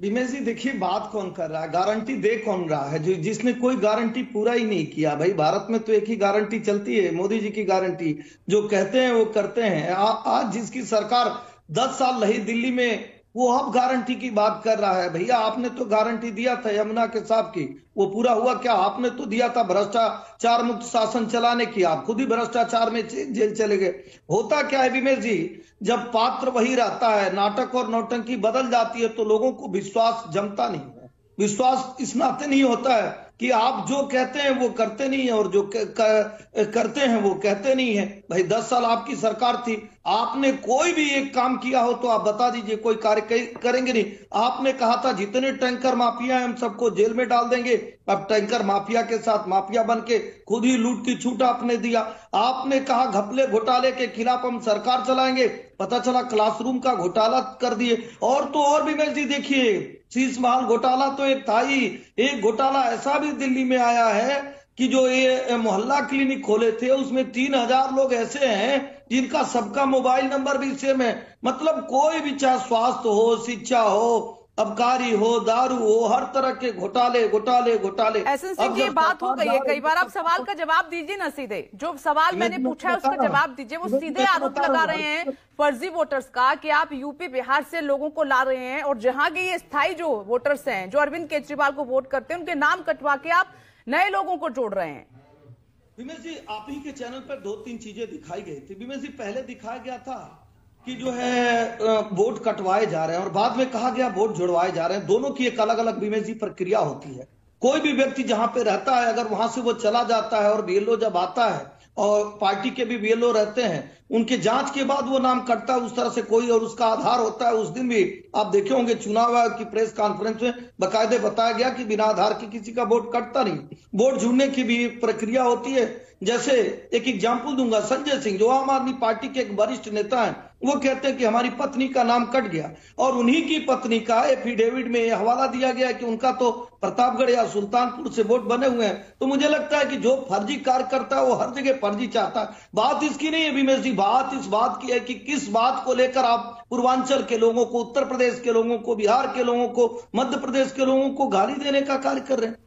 विमेश जी देखिए, बात कौन कर रहा है, गारंटी दे कौन रहा है, जो जिसने कोई गारंटी पूरा ही नहीं किया। भाई भारत में तो एक ही गारंटी चलती है, मोदी जी की गारंटी। जो कहते हैं वो करते हैं। आज जिसकी सरकार 10 साल रही दिल्ली में, वो अब गारंटी की बात कर रहा है। भैया आपने तो गारंटी दिया था यमुना के साहब की, वो पूरा हुआ क्या? आपने तो दिया था भ्रष्टाचार मुक्त शासन चलाने की, आप खुद ही भ्रष्टाचार में जेल चले गए। होता क्या है विमेश जी, जब पात्र वही रहता है, नाटक और नौटंकी बदल जाती है तो लोगों को विश्वास जमता नहीं है। विश्वास इस नाते नहीं होता है कि आप जो कहते हैं वो करते नहीं है, और जो करते हैं वो कहते नहीं है। भाई 10 साल आपकी सरकार थी, आपने कोई भी एक काम किया हो तो आप बता दीजिए, कोई कार्य करेंगे नहीं। आपने कहा था जितने टैंकर माफिया हैं हम सबको जेल में डाल देंगे। अब टैंकर माफिया के साथ माफिया बन के खुद ही लूट की छूट आपने दिया। आपने कहा घपले घोटाले के खिलाफ हम सरकार चलाएंगे, पता चला क्लासरूम का घोटाला कर दिए। और तो और भी विमेश जी देखिए, शीश महल घोटाला तो एक था ही, एक घोटाला ऐसा भी दिल्ली में आया है कि जो ये मोहल्ला क्लिनिक खोले थे उसमें 3000 लोग ऐसे हैं जिनका सबका मोबाइल नंबर भी सेम है। मतलब कोई भी, चाहे स्वास्थ्य हो, शिक्षा हो, अबकारी हो, दारू हो, हर तरह के घोटाले घोटाले घोटाले। एहसन सिंह की बात हो गई है, कई बार आप सवाल का जवाब दीजिए ना, सीधे जो सवाल मैंने पूछा है उसका जवाब दीजिए। वो सीधे आरोप लगा रहे हैं फर्जी वोटर्स का कि आप यूपी बिहार से लोगों को ला रहे हैं, और जहां के ये स्थायी जो वोटर्स हैं जो अरविंद केजरीवाल को वोट करते हैं उनके नाम कटवा के आप नए लोगों को जोड़ रहे हैं। विमेश जी आप ही के चैनल पर 2-3 चीजें दिखाई गई थी। विमेश जी पहले दिखाया गया था कि जो है वोट कटवाए जा रहे हैं, और बाद में कहा गया वोट जुड़वाए जा रहे हैं। दोनों की एक अलग अलग विमेश जी प्रक्रिया होती है। कोई भी व्यक्ति जहां पे रहता है, अगर वहां से वो चला जाता है और बीएलओ जब आता है, और पार्टी के भी बीएलओ रहते हैं, उनके जांच के बाद वो नाम कटता है उस तरह से कोई, और उसका आधार होता है। उस दिन भी आप देखे होंगे चुनाव आयोग की प्रेस कॉन्फ्रेंस में बाकायदे बताया गया कि बिना आधार के किसी का वोट कटता नहीं। वोट जुड़ने की भी प्रक्रिया होती है। जैसे एक एग्जाम्पल दूंगा, संजय सिंह जो आम आदमी पार्टी के एक वरिष्ठ नेता हैं, वो कहते हैं कि हमारी पत्नी का नाम कट गया, और उन्हीं की पत्नी का एफिडेविट में यह हवाला दिया गया कि उनका तो प्रतापगढ़ या सुल्तानपुर से वोट बने हुए हैं। तो मुझे लगता है कि जो फर्जी कार्य करता है वो हर जगह फर्जी चाहता है। बात इसकी नहीं है विमेश जी, बात इस बात की है कि किस बात को लेकर आप पूर्वांचल के लोगों को, उत्तर प्रदेश के लोगों को, बिहार के लोगों को, मध्य प्रदेश के लोगों को गाली देने का कार्य कर रहे हैं।